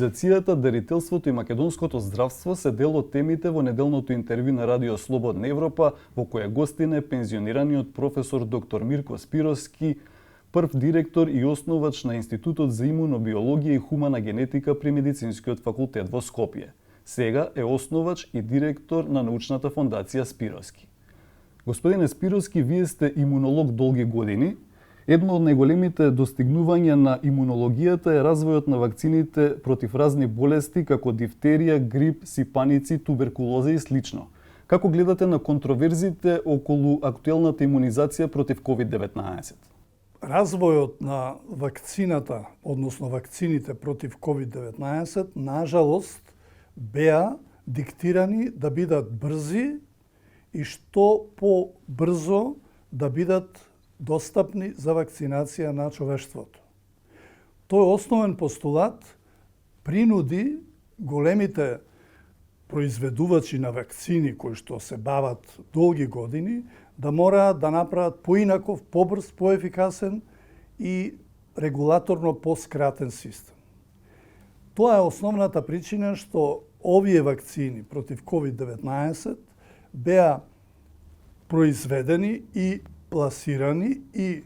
Имунизацијата, дарителството и македонското здравство се дел од темите во неделното интервју на Радио Слободна Европа, во која гостин е пензионираниот професор доктор Мирко Спировски, прв директор и основач на Институтот за имунобиологија и хумана генетика при Медицинскиот факултет во Скопје. Сега е основач и директор на научната фондација Спировски. Господине Спировски, вие сте имунолог долги години. Едно од најголемите достигнувања на имунологијата е развојот на вакцините против разни болести како дифтерија, грип, сипаници, туберкулоза и слично. Како гледате на контроверзите околу актуелната имунизација против COVID-19? Развојот на вакцината, односно вакцините против COVID-19, нажалост, беа диктирани да бидат брзи и што побрзо да бидат достапни за вакцинација на човештвото. Тој основен постулат принуди големите произведувачи на вакцини кои што се бават долги години да мораат да направат поинаков, побрз, поефикасен и регулаторно поскратен систем. Тоа е основната причина што овие вакцини против COVID-19 беа произведени и пласирани и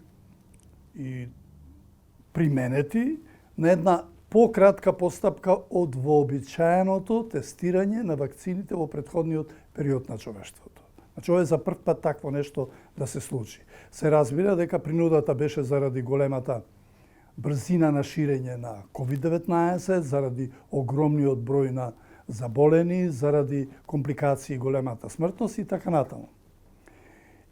применети на една пократка постапка од вообичаеното тестирање на вакцините во претходниот период на човештвото. Значи, ова е за прв пат такво нешто да се случи. Се разбира дека принудата беше заради големата брзина на ширење на COVID-19, заради огромниот број на заболени, заради компликации, големата смртност и така натаму.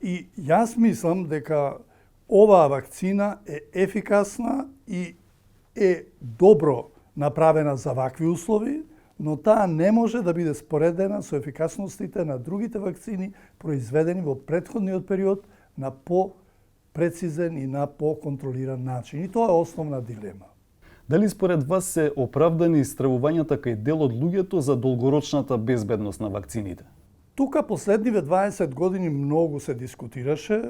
И јас мислам дека оваа вакцина е ефикасна и е добро направена за вакви услови, но таа не може да биде споредена со ефикасностите на другите вакцини произведени во претходниот период на по-прецизен и на по-контролиран начин. И тоа е основна дилема. Дали според вас се оправдани стравувањата кај дел од луѓето за долгорочната безбедност на вакцините? Тука последниве 20 години многу се дискутираше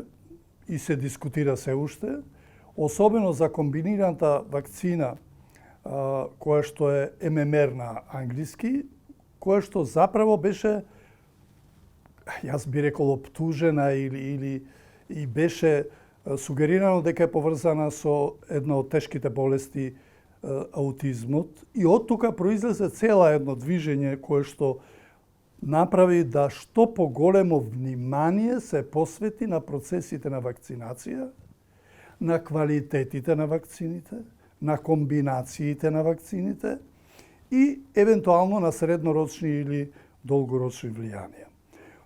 и се дискутира се уште, особено за комбинираната вакцина која што е ММР на англиски, која што заправо беше, јас би рекол, оптужена или беше сугерирано дека е поврзана со една од тешките болести, аутизмот. И од тука произлезе цела едно движење кое што направи да што поголемо внимание се посвети на процесите на вакцинација, на квалитетите на вакцините, на комбинациите на вакцините и евентуално на среднорочни или долгорочни влијанија.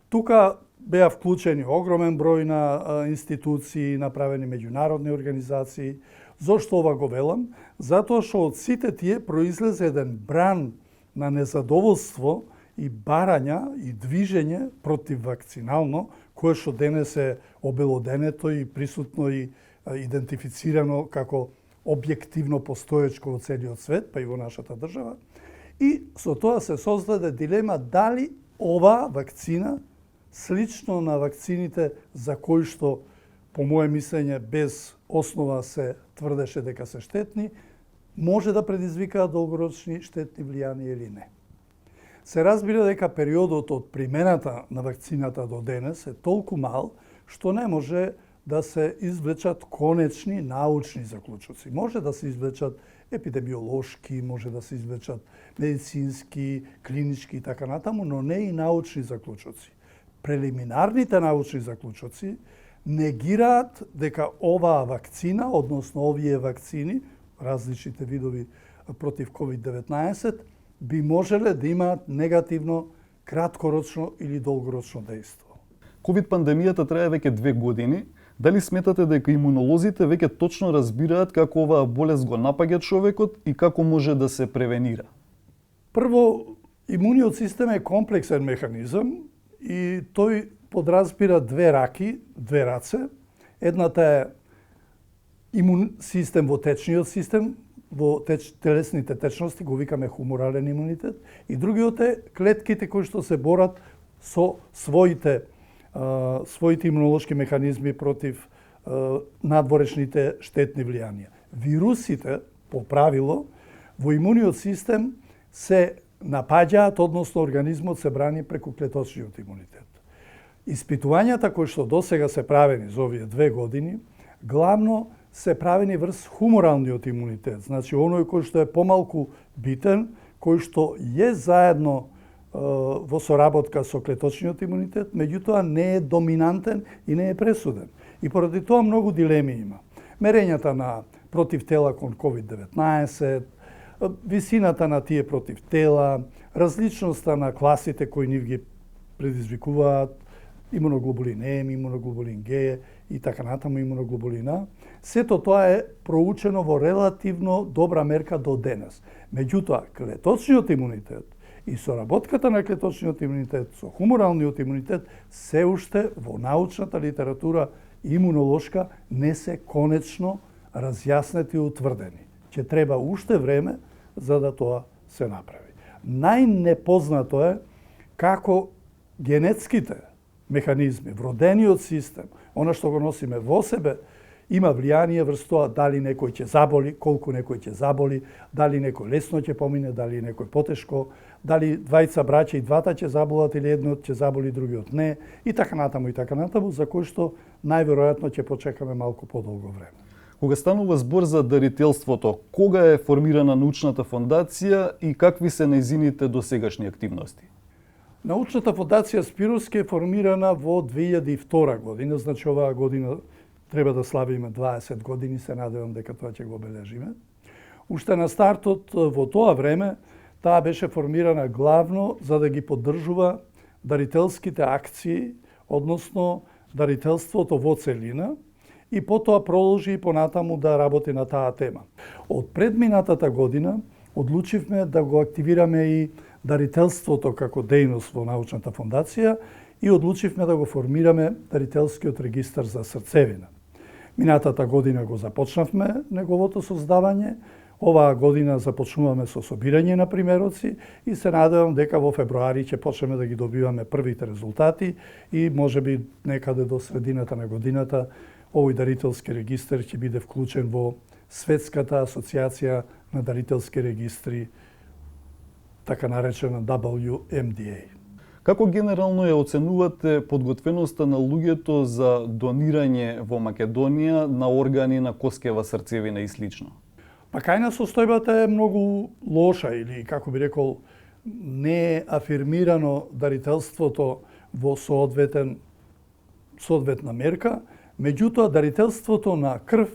Тука беа вклучени огромен број на институции, направени меѓународни организации. Зошто ова го велам? Затоа што од сите тие произлезе еден бран на незадоволство и барања и движење против вакцинално, кое што денес е обелоденето и присутно и идентифицирано како објективно постоечко во целиот свет, па и во нашата држава. И со тоа се создаде дилема дали оваа вакцина, слично на вакцините за кои што, по моје мислење, без основа се тврдеше дека се штетни, може да предизвикаат долгорочни штетни влијанија или не. Се разбира дека периодот од примената на вакцината до денес е толку мал, што не може да се извлечат конечни научни заклучоци. Може да се извлечат епидемиолошки, може да се извлечат медицински, клинички и така натаму, но не и научни заклучоци. Прелиминарните научни заклучоци негираат дека оваа вакцина, односно овие вакцини, различните видови против COVID-19, би можеле да имаат негативно краткорочно или долгорочно дејство. COVID пандемијата трае веќе 2 години. Дали сметате дека имунолозите веќе точно разбираат како оваа болест го напаѓа човекот и како може да се превенира? Прво, имуниот систем е комплексен механизам и тој подразбира две раки, две раце. Едната е имун систем во течниот систем, во телесните течности, го викаме хуморален имунитет, и другиот е клетките кои што се борат со своите имунолошки механизми против надворешните штетни влијанија. Вирусите, по правило, во имуниот систем се напаѓаат, односно организмот се брани преку клеточниот имунитет. Испитувањата кои што досега се правени за овие 2 години, главно се правени врз хуморалниот имунитет, значи оној кој што е помалку битен, кој што е заедно во соработка со клеточниот имунитет, меѓутоа не е доминантен и не е пресуден. И поради тоа многу дилеми има. Мерењата на противтела кон COVID-19, висината на тие противтела, различноста на класите кои нив ги предизвикуваат, имуноглобулин М, имуноглобулин Г и така натаму имуноглобулин А, сето тоа е проучено во релативно добра мерка до денес. Меѓутоа, клеточниот имунитет и соработката на клеточниот имунитет со хуморалниот имунитет се уште во научната литература имунолошка не се конечно разјаснети и утврдени. Ќе треба уште време за да тоа се направи. Најнепознато е како генетските механизми, вродениот систем, она што го носиме во себе, има влијание врз тоа дали некој ќе заболи, колку некој ќе заболи, дали некој лесно ќе помине, дали некој потешко, дали двајца браќа и двата ќе заболат или едниот ќе заболи, другиот не, и така натаму, за кој што најверојатно ќе почекаме малку подолго време. Кога станува збор за дарителството, кога е формирана научната фондација и какви се нејзините досегашни активности? Научната фондација Спировски е формирана во 2002 година, значи оваа година треба да славиме 20 години, се надевам дека тоа ќе го обележиме. Уште на стартот во тоа време, таа беше формирана главно за да ги поддржува дарителските акции, односно дарителството во целина, и потоа продолжи и понатаму да работи на таа тема. Од предминатата година одлучивме да го активираме и дарителството како дејност во научната фондација и одлучивме да го формираме дарителскиот регистар за срцевина. Минатата година го започнавме неговото создавање, оваа година започнуваме со собирање на примероци и се надевам дека во февруари ќе почнеме да ги добиваме првите резултати и можеби некаде до средината на годината овој дарителски регистар ќе биде вклучен во Светската асоциација на дарителски регистри, така наречена WMDA. Како генерално ја оценувате подготвеноста на луѓето за донирање во Македонија на органи на коскева срцевина и слично? Па кај нас состојбата е многу лоша или, како би рекол, не е афирмирано дарителството во соодветна мерка, меѓутоа дарителството на крв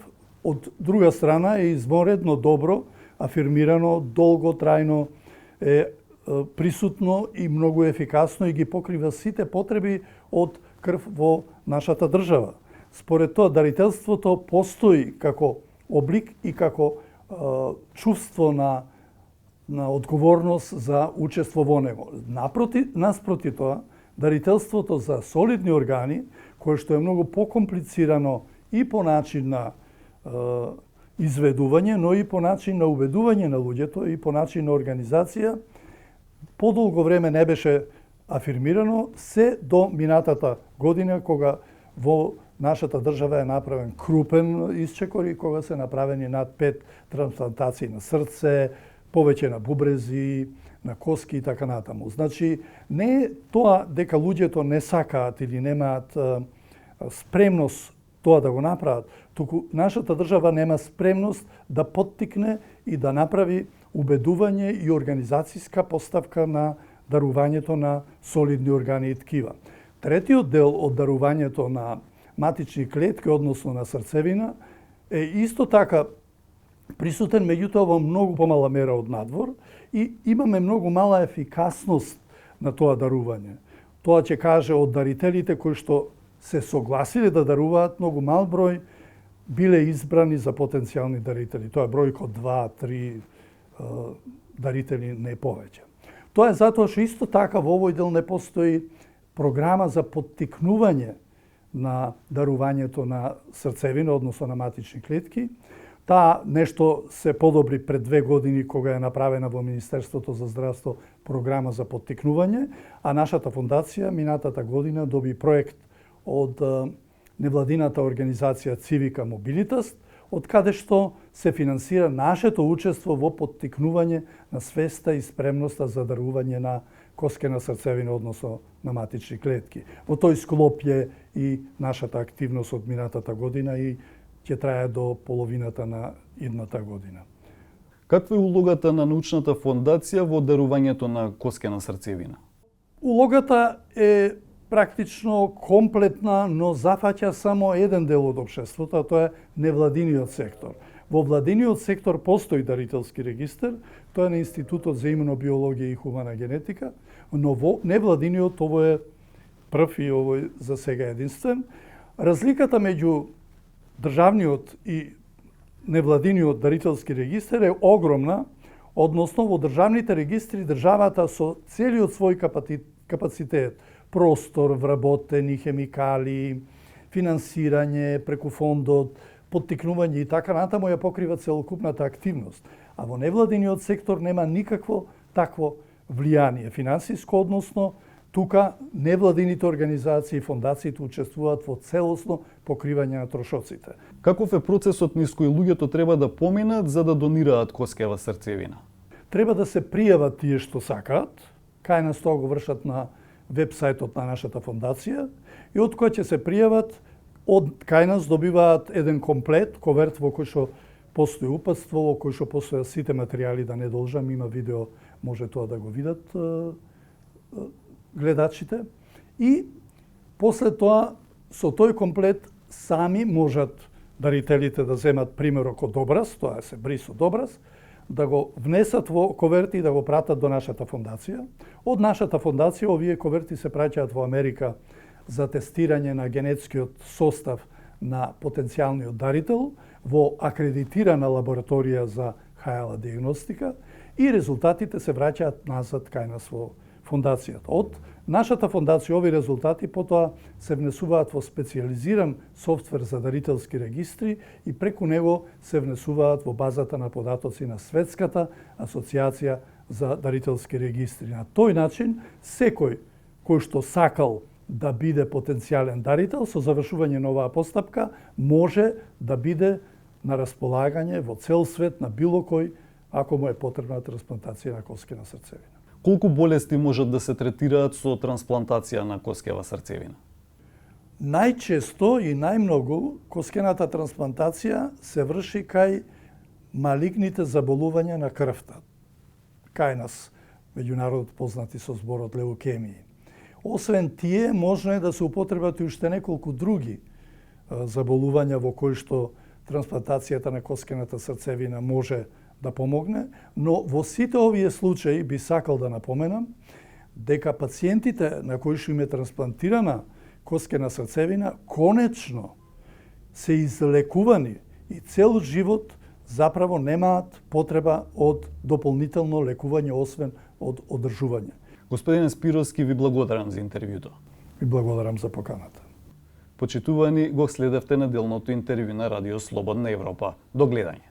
од друга страна е изморедно добро, афирмирано, долготрајно е присутно и многу ефикасно и ги покрива сите потреби од крв во нашата држава. Според тоа, дарителството постои како облик и како чувство на одговорност за учество во него. Наспроти тоа, дарителството за солидни органи, кое што е многу покомплицирано и по начин на изведување, но и по начин на убедување на луѓето и по начин на организација, подолго време не беше афирмирано, се до минатата година, кога во нашата држава е направен крупен исчекор и кога се направени над 5 трансплантации на срце, повеќе на бубрези, на коски и така натаму. Значи, не е тоа дека луѓето не сакаат или немаат спремност тоа да го направат, туку нашата држава нема спремност да поттикне и да направи убедување и организацијска поставка на дарувањето на солидни органи и ткива. Третиот дел од дарувањето на матични клетки, односно на срцевина, е исто така присутен, меѓутоа во многу помала мера од надвор и имаме многу мала ефикасност на тоа дарување. Тоа ќе каже од дарителите кои што се согласиле да даруваат, многу мал број биле избрани за потенцијални дарители. Тоа е бројка од 2-3 дарители, не повеќе. Тоа е затоа што исто така во овој дел не постои програма за поттикнување на дарувањето на срцевина, односно на матични клетки. Таа нешто се подобри пред 2 години кога е направена во Министерството за здравство програма за поттикнување, а нашата фондација минатата година доби проект од невладината организација Civica Mobilitas, од каде што се финансира нашето учество во поттикнување на свеста и спремноста за дарување на коскена срцевина, односно на матични клетки. Во тој склоп е и нашата активност од минатата година и ќе трае до половината на идната година. Каква е улогата на научната фондација во дарувањето на коскена срцевина? Улогата е практично комплетна, но зафаќа само еден дел од општеството, а тоа е невладиниот сектор. Во владиниот сектор постои дарителски регистар, тоа е на Институтот за имунобиологија и хумана генетика, но во невладиниот ово е прв и овој за сега единствен. Разликата меѓу државниот и невладиниот дарителски регистар е огромна, односно во државните регистри државата со целиот свој капацитет, простор, вработени хемикали, финансирање преку фондот, поттикнување и така натаму ја покрива целокупната активност. А во невладиниот сектор нема никакво такво влијание финансиско, односно тука невладините организации и фондациите учествуваат во целосно покривање на трошоците. Каков е процесот низ кој луѓето треба да поминат за да донираат коскева срцевина? Треба да се пријават тие што сакаат, кај нас тоа го вршат на веб-сајтот на нашата фондација и од кој ќе се пријават, од кај нас добиваат еден комплет, коверт во кој што постои упатство, во кој што постојат сите материјали, да не должам, има видео, може тоа да го видат гледачите. И после тоа, со тој комплет, сами можат дарителите да земат примерок од образ, тоа се брис од образ, да го внесат во коверти и да го пратат до нашата фондација. Од нашата фондација овие коверти се праќаат во Америка за тестирање на генетскиот состав на потенцијалниот дарител во акредитирана лабораторија за ХЛА диагностика и резултатите се враќаат назад кај нас во фондацијата. Од нашата фондација овие резултати потоа се внесуваат во специјализиран софтвер за дарителски регистри и преку него се внесуваат во базата на податоци на Светската асоциација за дарителски регистри. На тој начин, секој кој што сакал да биде потенцијален дарител, со завршување на оваа постапка, може да биде на располагање во цел свет на било кој, ако му е потребна трансплантација на коскена срцевина. Колку болести можат да се третираат со трансплантација на коскева срцевина? Најчесто и најмногу коскената трансплантација се врши кај малигните заболувања на крвта. Кај нас, меѓународно познати со зборот леукемии. Освен тие, можно е да се употребат и уште неколку други заболувања во кои што трансплантацијата на коскената срцевина може да помогне, но во сите овие случаи би сакал да напоменам дека пациентите на кои што им е трансплантирана коскена срцевина конечно се излекувани и цел живот заправо немаат потреба од дополнително лекување освен од одржување. Господине Спировски, ви благодарам за интервјуто. Ви благодарам за поканата. Почитувани, го следевте неделното интервју на Радио Слободна Европа. До гледање.